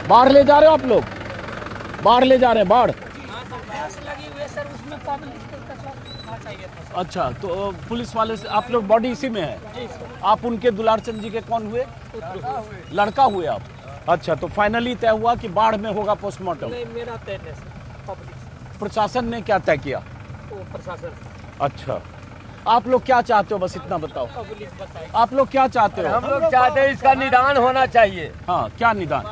बाहर ले जा रहे हो आप लोग? बाहर ले जा रहे हैं बाढ़? अच्छा, तो पुलिस वाले से आप लोग बॉडी इसी में है? आप उनके दुलार चंद जी के कौन हुए? लड़का हुए आप? अच्छा, तो फाइनली तय हुआ कि बाढ़ में होगा पोस्टमार्टम? नहीं, मेरा तय नहीं। प्रशासन ने क्या तय किया? प्रशासन। अच्छा, आप लोग क्या चाहते हो, बस इतना बताओ। आप लोग क्या चाहते हो? हम लोग चाहते हैं इसका निदान होना चाहिए। हाँ, क्या निदान?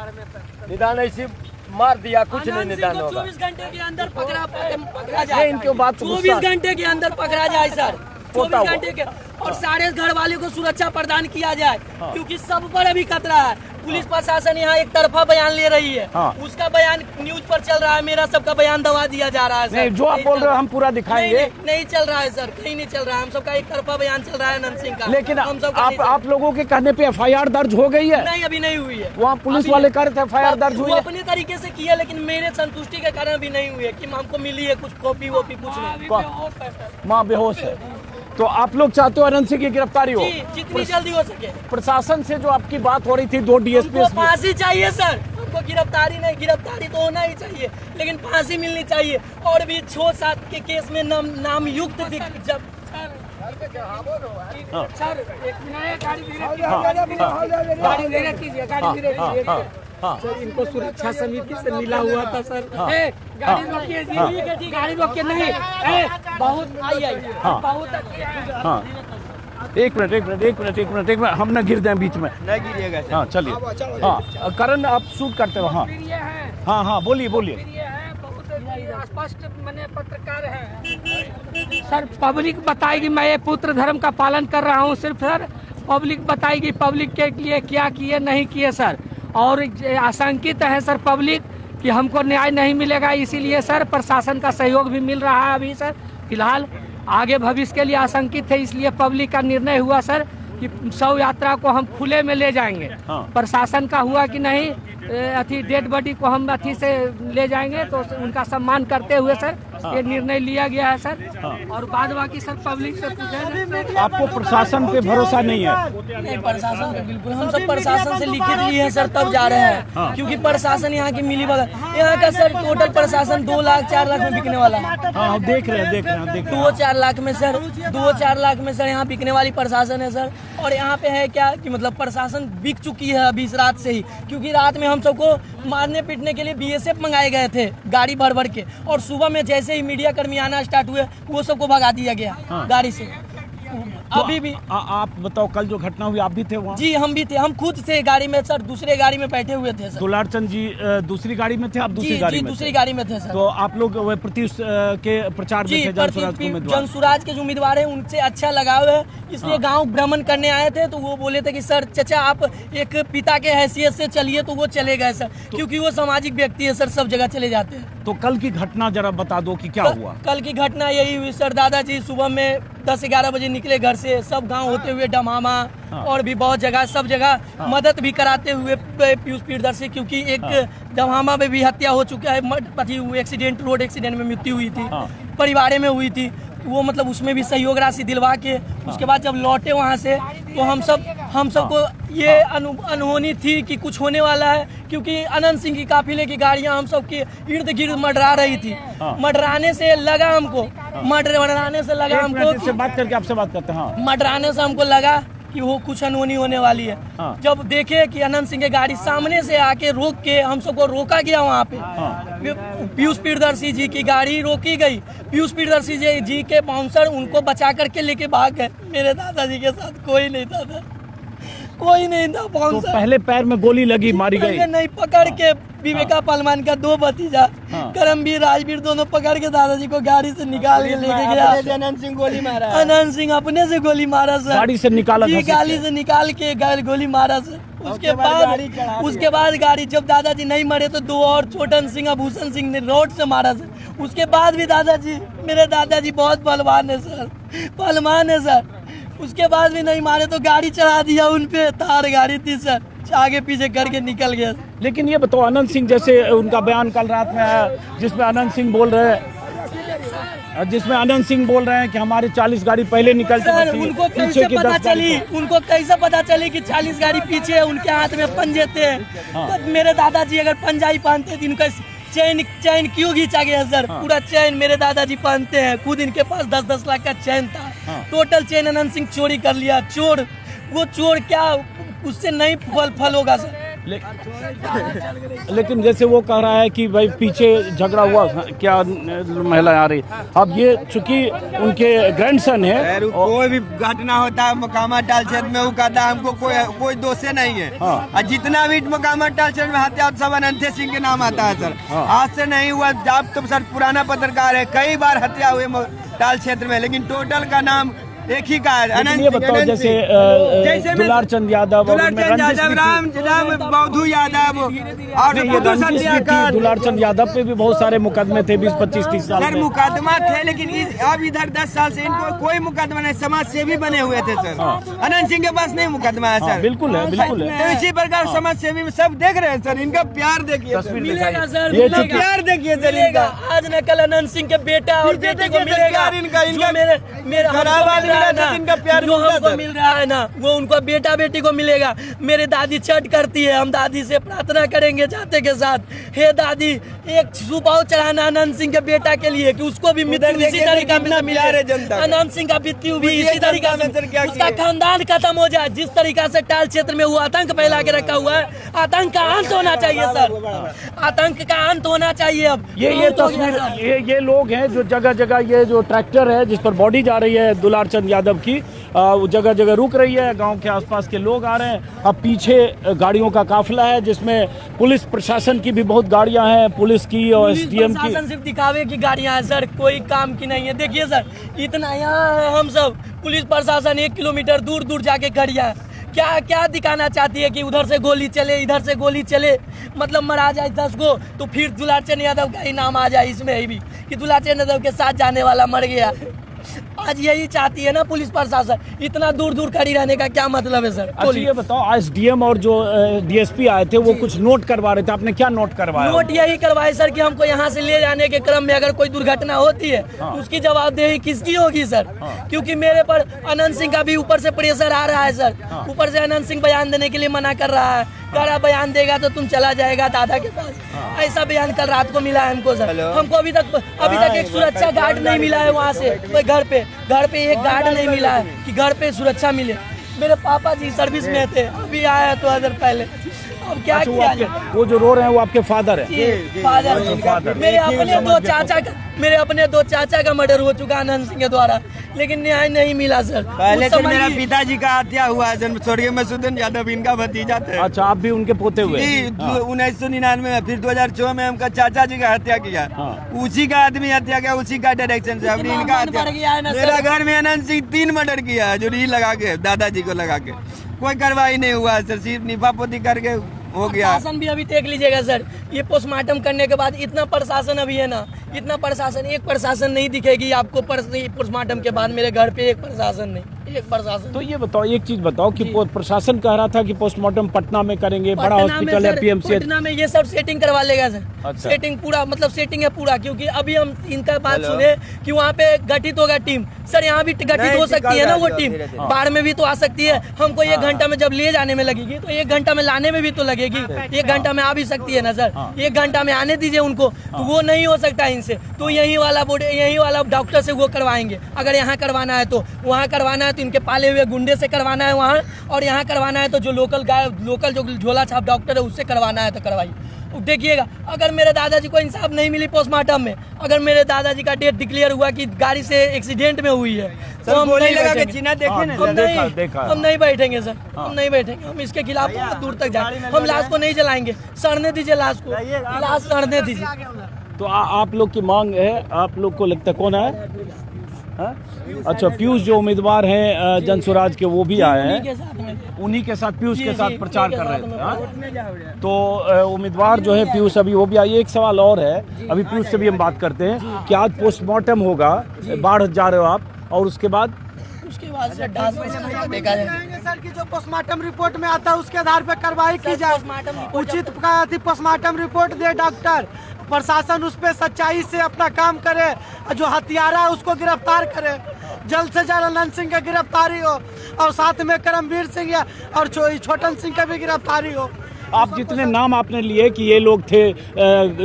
निदान ऐसे मार दिया, कुछ नहीं निदान होगा। 24 घंटे के अंदर पकड़ा जाए। इनके बात 24 घंटे के अंदर पकड़ा जाए सर, 24 घंटे के, और सारे घर वाले को सुरक्षा प्रदान किया जाए, क्योंकि सब पर अभी खतरा है। पुलिस प्रशासन यहाँ एक तरफा बयान ले रही है, उसका बयान न्यूज पर चल रहा है, मेरा सबका बयान दबा दिया जा रहा है सर। नहीं, जो आप बोल रहे हो हम पूरा दिखाएंगे। नहीं चल रहा है सर, कहीं नहीं चल रहा है, हम सबका एक तरफा बयान चल रहा है अनंत सिंह का। लेकिन आप लोगों के कहने पे FIR दर्ज हो गई है? नहीं, अभी नहीं हुई है। वहाँ पुलिस वाले कह रहे थे FIR दर्ज हुई है। अपने तरीके से किया, लेकिन मेरे संतुष्टि के कारण अभी नहीं हुई है कि हमको मिली है कुछ कॉपी वॉपी, कुछ नहीं। माँ बेहोश है। तो आप लोग चाहते हो अनंत सिंह की गिरफ्तारी हो? जितनी जल्दी हो सके। प्रशासन से जो आपकी बात हो रही थी, 2 DSP, फांसी चाहिए सर, हमको गिरफ्तारी नहीं, गिरफ्तारी तो होना ही चाहिए, लेकिन फांसी मिलनी चाहिए। और भी 6-7 के केस में नाम युक्त जब सर, सर इनको सुरक्षा समिति से मिला हुआ था सर। गाड़ी रोकिए जी, गाड़ी रोकिए नहीं, बहुत आई बहुत अच्छी। एक मिनट, हम ना गिर जाए बीच में। नहीं गिरिएगा। हाँ, चलिए। हाँ, करण आप शूट करते हो। हाँ, बोलिए। स्पष्ट मैंने पत्रकार है सर, पब्लिक बताएगी मैं ये पुत्र धर्म का पालन कर रहा हूँ, सिर्फ सर पब्लिक बताएगी पब्लिक के लिए क्या किए नहीं किए सर। और आशंकित है सर पब्लिक कि हमको न्याय नहीं मिलेगा, इसीलिए सर प्रशासन का सहयोग भी मिल रहा है अभी सर। फिलहाल आगे भविष्य के लिए आशंकित है, इसलिए पब्लिक का निर्णय हुआ सर कि शव यात्रा को हम खुले में ले जाएंगे। प्रशासन का हुआ कि नहीं, अथी डेड बॉडी को हम अथी से ले जाएंगे, तो उनका सम्मान करते हुए सर ये निर्णय लिया गया है सर। और बाद बाकी सर पब्लिक से पूछे। आपको प्रशासन पे भरोसा नहीं है? नहीं, प्रशासन पे बिल्कुल, हम सब प्रशासन से लिखित लिए हैं सर, तब जा रहे हैं, क्योंकि प्रशासन यहाँ की मिली भगत, यहाँ का सर टोटल प्रशासन 2 लाख 4 लाख में बिकने वाला है। हाँ, देख रहे हैं 2-4 लाख में सर, 2-4 लाख में सर यहाँ बिकने वाली प्रशासन है सर। और यहाँ पे है क्या कि मतलब प्रशासन बिक चुकी है अभी इस रात से ही, क्योंकि रात में हम सबको मारने पीटने के लिए BSF मंगाए गए थे गाड़ी भर के, और सुबह में जैसे ही मीडिया कर्मी आना स्टार्ट हुए वो सबको भगा दिया गया गाड़ी से। तो अभी भी आप बताओ, कल जो घटना हुई आप भी थे वहाँ? जी, हम भी थे, हम खुद थे गाड़ी में सर, दूसरे गाड़ी में बैठे हुए थे सर। दुलार चंद जी दूसरी गाड़ी में थे, आप दूसरी गाड़ी में? दूसरी गाड़ी में थे सर। तो आप लोग प्रत्युष के प्रचार में थे, जनसुराज के जो उम्मीदवार है उनसे अच्छा लगाव है, इसलिए गांव भ्रमण करने आए थे। तो वो बोले थे कि सर चाचा आप एक पिता के हैसियत से चलिए, तो वो चले गए सर, क्योंकि वो सामाजिक व्यक्ति है सर, सब जगह चले जाते हैं। तो कल की घटना जरा बता दो कि क्या हुआ? कल की घटना यही हुई सर, दादाजी सुबह में 10-11 बजे निकले घर से, सब गांव होते हुए डमामा और भी बहुत जगह, सब जगह मदद भी कराते हुए पीयूष प्रियदर्शी, क्योंकि एक डमामा में भी हत्या हो चुका है, पति एक्सीडेंट, रोड एक्सीडेंट में मृत्यु हुई थी, परिवार में हुई थी। वो मतलब उसमें भी सहयोग राशि दिलवा के उसके बाद जब लौटे वहाँ से, तो हम सबको ये अनहोनी थी कि कुछ होने वाला है, क्योंकि अनंत सिंह की काफिले की गाड़ियाँ हम सबके इर्द गिर्द मंडरा रही थी। मंडराने से लगा हमको, मंडराने से लगा हमको, से बात करके आपसे बात करते हैं। मंडराने से हमको लगा कि वो कुछ अनहोनी होने वाली है। जब देखे कि अनंत सिंह की गाड़ी सामने से आके रोक के हम सबको रोका गया, वहाँ पे पीयूष प्रियदर्शी जी की गाड़ी रोकी गई, पीयूष प्रियदर्शी जी के बाउंसर उनको बचा करके लेके भाग गए। मेरे दादाजी के साथ कोई नहीं था, कोई नहीं था। तो पहले पैर में गोली लगी, मारी गई नहीं, पकड़ के विवेका पहलवान का 2 भतीजा करमवीर राजवीर दोनों पकड़ के दादाजी को गाड़ी से निकाल के लेके गया। अनंत सिंह गोली मारा, अनंत सिंह अपने से गोली मारा सर, गाड़ी से निकाला, गाड़ी से निकाल के गोली मारा सर। उसके बाद गाड़ी जब दादाजी नहीं मरे तो 2 और छोटन सिंह, भूषण सिंह ने रोड से मारा सर। उसके बाद भी मेरे दादाजी बहुत पहलवान है सर, पहलवान है सर। उसके बाद भी नहीं मारे तो गाड़ी चढ़ा दिया उनपे, थार गाड़ी थी सर, आगे पीछे करके निकल गया। लेकिन ये बताओ, अनंत सिंह जैसे उनका बयान कल रात में आया जिसमें अनंत सिंह बोल रहे हैं जिसमें आनंद सिंह बोल रहे हैं कि हमारे 40 गाड़ी पहले निकल सर चुकी थी, उनको पीछे कैसे की पता 10 गाड़ी चली, उनको कैसे पता चली कि 40 गाड़ी पीछे है, उनके हाथ में पंजे थे। तो मेरे दादाजी अगर पंजा ही पहनते थे, इनका चैन क्यों खींचा गया सर? पूरा चैन मेरे दादाजी पहनते हैं, खुद इनके पास 10-10 लाख का चैन था। टोटल चैन आनंद सिंह चोरी कर लिया। चोर वो चोर क्या, उससे नहीं फल होगा सर। लेकिन जैसे वो कह रहा है कि भाई पीछे झगड़ा हुआ, क्या महिला आ रही, अब ये चूंकि उनके ग्रैंडसन है, कोई भी घटना होता है मोकामा टाल क्षेत्र में, वो कहता है हमको कोई दोष नहीं है। और जितना भी मोकामा टाल क्षेत्र में हत्या सब अनंत सिंह के नाम आता है सर। आज से नहीं हुआ, आप तो सर पुराना पत्रकार है, कई बार हत्या हुए टाल क्षेत्र में, लेकिन टोटल का नाम एक ही का है, अनंत ये बताओ जैसे दुलार चंद यादव, राम बौद्धू यादव और दुलार चंद यादव पे भी बहुत सारे मुकदमे थे 20-25-30 साल सर मुकदमा थे, लेकिन अब इधर 10 साल से इनको कोई मुकदमा नहीं, समाज सेवी बने हुए थे सर। अनंत सिंह के पास नहीं मुकदमा है सर। बिल्कुल है, बिल्कुल है। तो इसी प्रकार समाज सेवी में सब देख रहे हैं सर, इनका प्यार देखिए, मिलेगा सर, ये प्यार देखिए सर मिलेगा। आज न कल अनंत सिंह के बेटा और बेटी को मिलेगा। इनका प्यार जो हमको मिल रहा है ना, वो उनको बेटा बेटी को मिलेगा। मेरे दादी छठ करती है, हम दादी से प्रार्थना करेंगे जाते के साथ, हे दादी एक सुपाव चढ़ाना अनंत सिंह के बेटा के लिए कि उसको भी मृत्यु इसी तरीका में मिले। अनंत सिंह का मृत्यु भी इसी तरीका से, उसका खानदान खत्म हो जाए। जिस तरीका से टाल क्षेत्र में वो आतंक फैला के रखा हुआ है, आतंक का अंत होना चाहिए सर, आतंक का अंत होना चाहिए। अब ये तस्वीर, ये लोग हैं जो जगह जगह, ये जो ट्रैक्टर है जिस पर बॉडी जा रही है दुलार चंद यादव की, वो जगह जगह रुक रही है, गांव के आसपास के लोग आ रहे हैं। अब पीछे गाड़ियों का काफिला है जिसमें पुलिस प्रशासन की भी बहुत गाड़ियां हैं, पुलिस की और एसडीएम की। सिर्फ दिखावे की गाड़ियां हैं सर, कोई काम की नहीं है। देखिए सर, इतना यहाँ है, हम सब पुलिस प्रशासन 1 किलोमीटर दूर दूर जाके खड़ी है। क्या दिखाना चाहती है कि उधर से गोली चले, इधर से गोली चले, मतलब मरा जाए 10 को, तो फिर दुलार चंद यादव का ही नाम आ जाए इसमें भी कि दुलार चंद यादव के साथ जाने वाला मर गया। आज यही चाहती है ना पुलिस प्रशासन, इतना दूर दूर खड़ी रहने का क्या मतलब है सर? अच्छा ये बताओ, एसडीएम और जो डीएसपी आए थे वो कुछ नोट करवा रहे थे, आपने क्या नोट करवाया? नोट यही करवाए सर कि हमको यहाँ से ले जाने के क्रम में अगर कोई दुर्घटना होती है तो उसकी जवाबदेही किसकी होगी सर? क्योंकि मेरे पर अनंत सिंह का भी ऊपर से प्रेशर आ रहा है सर, ऊपर से अनंत सिंह बयान देने के लिए मना कर रहा है, कह रहा बयान देगा तो तुम चला जाएगा दादा के पास। ऐसा बयान कल रात को मिला है हमको सर। हमको अभी तक एक सुरक्षा गार्ड नहीं मिला है वहाँ से, कोई घर पे एक गार्ड नहीं मिला है कि घर पे सुरक्षा मिले। मेरे पापा जी सर्विस में थे, अभी आया तो इधर पहले। अब क्या किया जाए? वो जो रो रहे हैं वो आपके फादर है? फादर। मेरे अपने दो चाचा का मर्डर हो चुका अनंत सिंह के द्वारा, लेकिन न्याय नहीं मिला सर। पहले तो मेरा पिताजी का हत्या हुआ है, स्वर्गीय मसूदन यादव इनका भतीजा थे। अच्छा, आप भी उनके पोते हुए? 1999 में, फिर 2004 में हमका चाचा जी का हत्या किया। उसी का आदमी हत्या किया, उसी का डायरेक्शन से अभी इनका हत्या। मेरा घर में अनंत सिंह 3 मर्डर किया है, जो री लगा के दादाजी को लगा के, कोई कार्रवाई नहीं हुआ सर, सिर्फ निफापोती करके हो गया। प्रशासन भी अभी देख लीजिएगा सर, ये पोस्टमार्टम करने के बाद इतना प्रशासन अभी है ना, इतना प्रशासन, एक प्रशासन नहीं दिखेगी आपको पोस्टमार्टम के बाद मेरे घर पे एक प्रशासन नहीं, एक प्रशासन। तो ये बताओ, एक चीज बताओ कि प्रशासन कह रहा था कि पोस्टमार्टम पटना में करेंगे, बड़ा हॉस्पिटल है पीएमसीएच, पटना में ये सब सेटिंग करवा लेगा सर। अच्छा। सेटिंग पूरा, मतलब सेटिंग है पूरा, क्योंकि अभी हम इनका बात सुने कि वहाँ पे गठित होगा टीम। सर यहाँ भी गठित हो सकती है ना वो टीम, बाढ़ में भी तो आ सकती है। हमको 1 घंटा में जब ले जाने में लगेगी तो 1 घंटा में लाने में भी तो लगेगी, 1 घंटा में आ भी सकती है ना सर। 1 घंटा में आने दीजिए उनको, तो वो नहीं हो सकता इनसे, तो यही वाला डॉक्टर से वो करवाएंगे। अगर यहाँ करवाना है तो वहाँ करवाना है, तो इनके पाले हुए गुंडे से करवाना है वहाँ, और यहाँ करवाना है तो जो लोकल जो झोला छाप डॉक्टर है उससे करवाना है तो करवाइए। देखिएगा, अगर मेरे दादाजी को इंसाफ नहीं मिली पोस्टमार्टम में, अगर मेरे दादाजी का डेथ डिक्लेयर हुआ कि गाड़ी से एक्सीडेंट में हुई है, तो हम नहीं बैठेंगे। हम नहीं बैठेंगे सर, हम नहीं बैठेंगे, हम इसके खिलाफ बहुत दूर तक जाएंगे। हम लाश को नहीं जलाएंगे, सड़ने दीजिए लाश को, लाश सड़ने दीजिए। तो आप लोग की मांग है, आप लोग को लगता है कौन है? अच्छा, पीयूष जो उम्मीदवार हैं जनसुराज के, वो भी आए हैं, उन्हीं के साथ पीयूष के साथ प्रचार कर रहे थे। तो उम्मीदवार जो है पीयूष, अभी वो भी आइए। एक सवाल और है, अभी पीयूष से भी हम बात करते हैं कि आज पोस्टमार्टम होगा, बाढ़ जा रहे हो आप, और उसके बाद सर देखा जाएगा सर की जो पोस्टमार्टम रिपोर्ट में आता है उसके आधार पर कार्रवाई की जाए, उचित पोस्टमार्टम रिपोर्ट दे डॉक्टर, प्रशासन उस पर सच्चाई से अपना काम करे, जो हत्यारा है उसको गिरफ्तार करे, जल्द से जल्द अनंत सिंह की गिरफ्तारी हो और साथ में करमवीर सिंह और छोटन सिंह की भी गिरफ्तारी हो। आप जितने नाम आपने लिए कि ये लोग थे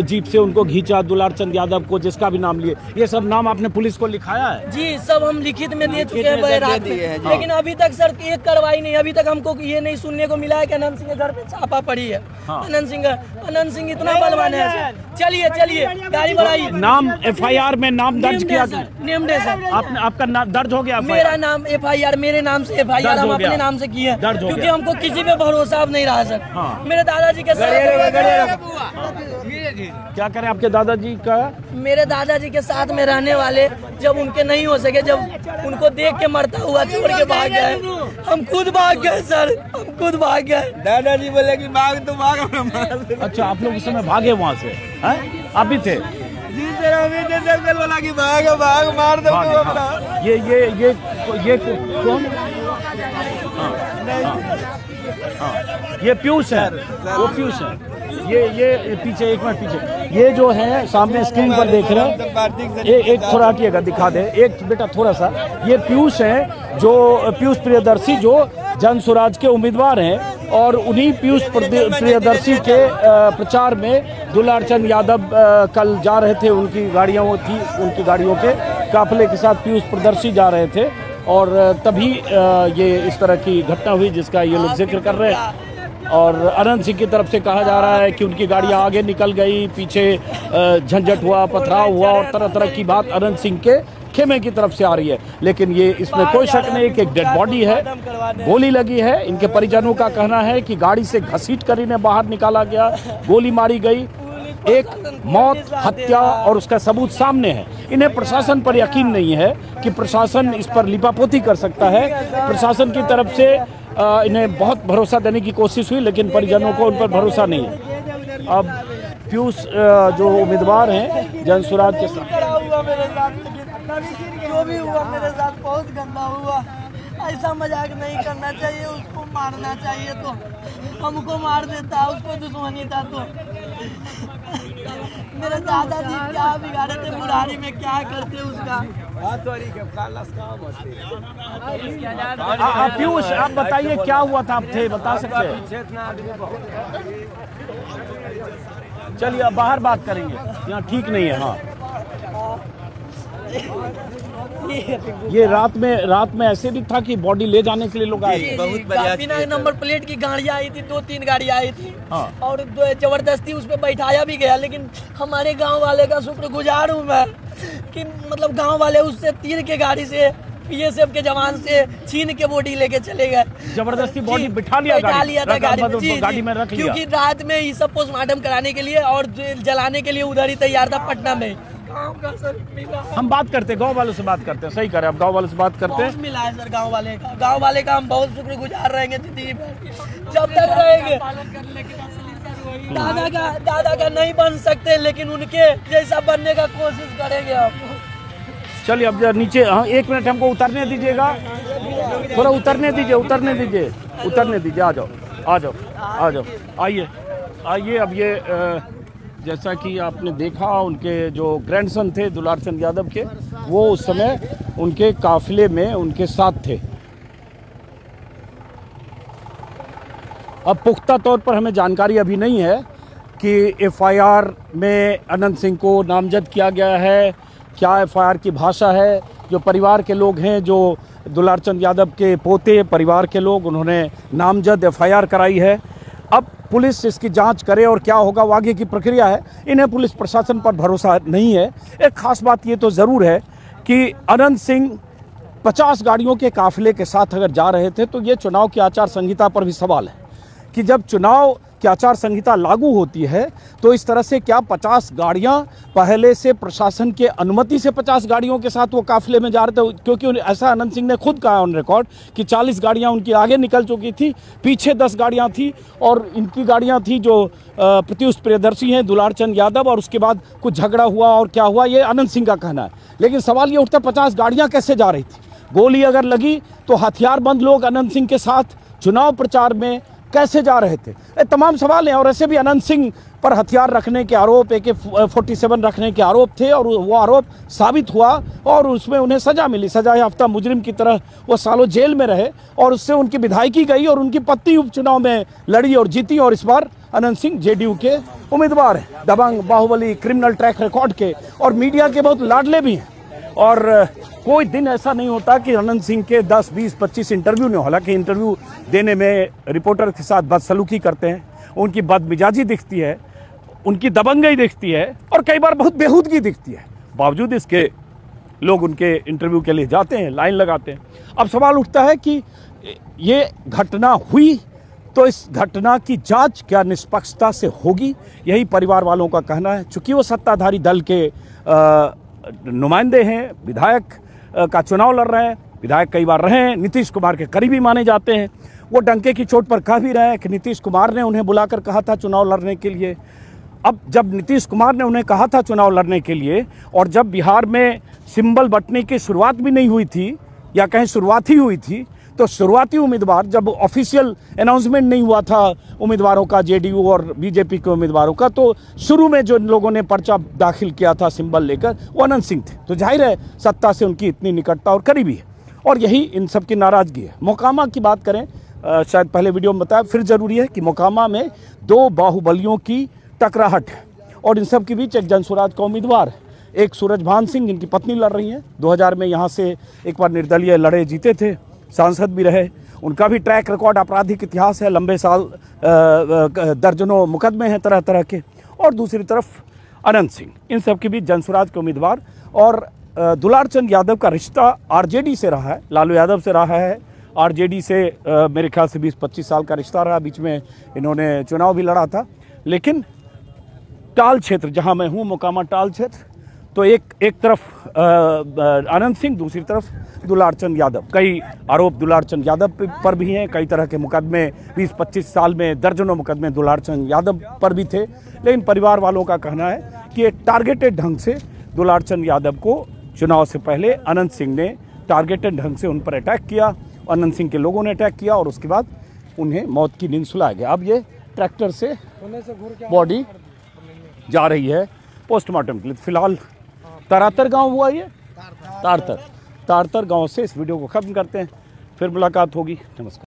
जीप से उनको घींचा, दुलार चंद यादव को, जिसका भी नाम लिए, ये सब नाम आपने पुलिस को लिखाया है? जी सब हम लिखित में दे चुके हैं रात में, लेकिन अभी तक सर एक कार्रवाई नहीं, अभी तक हमको ये नहीं सुनने को मिला है कि अनंत सिंह के घर पे छापा पड़ी है। अनंत सिंह इतना बलवान है। चलिए गाड़ी बढ़ाइए। नाम FIR में नाम दर्ज किया? Name day sir. आपका दर्ज हो गया? मेरा नाम FIR, मेरे नाम से FIR हम अपने नाम से किए, क्योंकि हमको किसी पे भरोसा अब नहीं रहा सर। मेरे दादाजी के साथ क्या करें आपके दादाजी का? मेरे दादाजी के साथ में रहने वाले जब उनके नहीं हो सके, जब उनको देख के मरता हुआ छोड़ के भाग गए, हम खुद भाग गए सर, हम खुद भाग गए। दादाजी बोले कि भाग तो भाग। अच्छा, आप लोग उस समय भागे वहाँ से? आप भी थे? जी सर, अभी तो बोला कि भाग मार दो। ये कौन? ये पीयूष है, वो पीयूष है। ये पीछे, एक मिनट पीछे, ये जो है सामने स्क्रीन पर देख रहे हैं, एक थोड़ा हटिएगा, दिखा दे एक बेटा थोड़ा सा। ये पीयूष है, जो पीयूष प्रियदर्शी जो जन स्वराज के उम्मीदवार हैं, और उन्हीं पीयूष प्रियदर्शी के प्रचार में दुलार चंद यादव कल जा रहे थे, उनकी गाड़ियों के काफिले के साथ पीयूष प्रियदर्शी जा रहे थे, और तभी ये इस तरह की घटना हुई जिसका ये लोग जिक्र कर रहे हैं। और अनंत सिंह की तरफ से कहा जा रहा है कि उनकी गाड़ियां आगे निकल गई, पीछे झंझट हुआ, पथराव हुआ, और तरह तरह की बात अनंत सिंह के खेमे की तरफ से आ रही है। लेकिन ये इसमें कोई शक नहीं कि एक डेड बॉडी है, गोली लगी है। इनके परिजनों का कहना है कि गाड़ी से घसीट कर इन्हें बाहर निकाला गया, गोली मारी गई। एक मौत, हत्या और उसका सबूत सामने है। इन्हें प्रशासन पर यकीन नहीं है कि प्रशासन इस पर लिपापोती कर सकता है। प्रशासन की तरफ से इन्हें बहुत भरोसा देने की कोशिश हुई, लेकिन परिजनों को उन पर भरोसा नहीं है। अब पीयूष जो उम्मीदवार हैं जन स्वराज के साथ, जो भी हुआ मेरे साथ बहुत गंदा हुआ। ऐसा मजाक नहीं करना चाहिए, उसको मारना चाहिए तो हमको मार देता, उसको दुश्मनी था तो। मेरे दादाजी क्या बिगाड़े थे, बुढ़ारी में क्या करते उसका। पीयूष आप बताइए क्या हुआ था, आप थे, बता सकते हैं? चलिए अब बाहर बात करेंगे, यहाँ ठीक नहीं है। हाँ, ये रात में ऐसे भी था कि बॉडी ले जाने के लिए लोग आए थे? बहुत बिना नंबर प्लेट की गाड़ियाँ आई थी, 2-3 गाड़ियाँ आई थी। हाँ। और जबरदस्ती उस पर बैठाया भी गया, लेकिन हमारे गांव वाले का शुक्रगुजार हूँ मैं कि मतलब गांव वाले उससे तीर के गाड़ी से BSF के जवान से छीन के बॉडी लेके चले गए। जबरदस्ती बॉडी बिठा लिया था गाड़ी में रख लिया, क्योंकि रात में ये सब पोस्टमार्टम कराने के लिए और जलाने के लिए उधर ही तैयार था पटना में। हम बात करते, गांव वालों से बात करते हैं। सही करें, आप गांव वालों से बात करते हैं। मिला है सर गांव वाले का हम बहुत शुक्रगुजार रहेंगे जिंदगी में, जब तक रहेंगे। दादा का नहीं बन सकते, लेकिन उनके जैसा बनने का कोशिश करेंगे हम। चलिए अब नीचे, हाँ 1 मिनट हमको उतरने दीजिएगा, थोड़ा उतरने दीजिए। आ जाओ, आइए। अब ये जैसा कि आपने देखा, उनके जो ग्रैंडसन थे दुलार चंद यादव के, वो उस समय उनके काफिले में उनके साथ थे। अब पुख्ता तौर पर हमें जानकारी अभी नहीं है कि FIR में अनंत सिंह को नामजद किया गया है, क्या FIR की भाषा है। जो परिवार के लोग हैं, जो दुलार चंद यादव के पोते परिवार के लोग, उन्होंने नामजद FIR कराई है। अब पुलिस इसकी जांच करे और क्या होगा वो आगे की प्रक्रिया है। इन्हें पुलिस प्रशासन पर भरोसा नहीं है। एक खास बात ये तो ज़रूर है कि अनंत सिंह 50 गाड़ियों के काफिले के साथ अगर जा रहे थे, तो ये चुनाव की आचार संहिता पर भी सवाल है कि जब चुनाव की आचार संहिता लागू होती है तो इस तरह से क्या 50 गाड़ियां पहले से प्रशासन के अनुमति से 50 गाड़ियों के साथ वो काफिले में जा रहे थे? क्योंकि ऐसा अनंत सिंह ने खुद कहा ऑन रिकॉर्ड कि 40 गाड़ियां उनकी आगे निकल चुकी थी, पीछे 10 गाड़ियां थी, और इनकी गाड़ियां थी जो पीयूष प्रियदर्शी हैं दुलार चंद यादव, और उसके बाद कुछ झगड़ा हुआ और क्या हुआ, ये अनंत सिंह का कहना है। लेकिन सवाल ये उठता, 50 गाड़ियाँ कैसे जा रही थी? गोली अगर लगी तो हथियारबंद लोग अनंत सिंह के साथ चुनाव प्रचार में कैसे जा रहे थे, ये तमाम सवाल हैं। और ऐसे भी अनंत सिंह पर हथियार रखने के आरोप, AK-47 रखने के आरोप थे और वो आरोप साबित हुआ और उसमें उन्हें सजा मिली। सजा याफ्ता मुजरिम की तरह वो सालों जेल में रहे और उससे उनकी विधायकी गई और उनकी पत्नी उपचुनाव में लड़ी और जीती। और इस बार अनंत सिंह JDU के उम्मीदवार हैं, दबंग, बाहुबली, क्रिमिनल ट्रैक रिकॉर्ड के और मीडिया के बहुत लाडले भी हैं। और कोई दिन ऐसा नहीं होता कि अनंत सिंह के 10, 20, 25 इंटरव्यू नहीं हो। हालांकि इंटरव्यू देने में रिपोर्टर के साथ बदसलूकी करते हैं, उनकी बदमिजाजी दिखती है, उनकी दबंगई दिखती है और कई बार बहुत बेहूदगी दिखती है। बावजूद इसके लोग उनके इंटरव्यू के लिए जाते हैं, लाइन लगाते हैं। अब सवाल उठता है कि ये घटना हुई तो इस घटना की जांच क्या निष्पक्षता से होगी? यही परिवार वालों का कहना है। चूंकि वो सत्ताधारी दल के नुमाइंदे हैं, विधायक का चुनाव लड़ रहे हैं, विधायक कई बार रहे हैं, नीतीश कुमार के करीबी माने जाते हैं। वो डंके की चोट पर कह भी रहे हैं कि नीतीश कुमार ने उन्हें बुलाकर कहा था चुनाव लड़ने के लिए। अब जब नीतीश कुमार ने उन्हें कहा था चुनाव लड़ने के लिए और जब बिहार में सिंबल बंटने की शुरुआत भी नहीं हुई थी या कहीं शुरुआत ही हुई थी, तो शुरुआती उम्मीदवार, जब ऑफिशियल अनाउंसमेंट नहीं हुआ था उम्मीदवारों का, JDU और BJP के उम्मीदवारों का, तो शुरू में जो लोगों ने पर्चा दाखिल किया था सिंबल लेकर वो अनंत सिंह थे। तो जाहिर है सत्ता से उनकी इतनी निकटता और करीबी है और यही इन सब की नाराजगी है। मोकामा की बात करें, शायद पहले वीडियो में बताया, फिर जरूरी है कि मोकामा में 2 बाहुबलियों की टकराहट है और इन सब के बीच एक जनसुराज का उम्मीदवार है, एक सूरजभान सिंह जिनकी पत्नी लड़ रही हैं। 2000 में यहाँ से एक बार निर्दलीय लड़े, जीते थे, सांसद भी रहे। उनका भी ट्रैक रिकॉर्ड, आपराधिक इतिहास है, लंबे साल दर्जनों मुकदमे हैं तरह तरह के। और दूसरी तरफ अनंत सिंह, इन सब के बीच जनसुराज के उम्मीदवार। और दुलारचंद यादव का रिश्ता RJD से रहा है, लालू यादव से रहा है। RJD से मेरे ख्याल से 20-25 साल का रिश्ता रहा। बीच में इन्होंने चुनाव भी लड़ा था। लेकिन टाल क्षेत्र जहां मैं हूं, मोकामा टाल क्षेत्र, तो एक तरफ अनंत सिंह, दूसरी तरफ दुलारचंद यादव। कई आरोप दुलारचंद यादव पर भी हैं, कई तरह के मुकदमे 20-25 साल में दर्जनों मुकदमे दुलारचंद यादव पर भी थे। लेकिन परिवार वालों का कहना है कि एक टारगेटेड ढंग से दुलारचंद यादव को चुनाव से पहले अनंत सिंह ने टारगेटेड ढंग से उन पर अटैक किया, अनंत सिंह के लोगों ने अटैक किया और उसके बाद उन्हें मौत की नींद सुलाया गया। अब ये ट्रैक्टर से बॉडी जा रही है पोस्टमार्टम के लिए। फिलहाल तारातर गांव हुआ, ये तारतर गांव से इस वीडियो को खत्म करते हैं, फिर मुलाकात होगी। नमस्कार।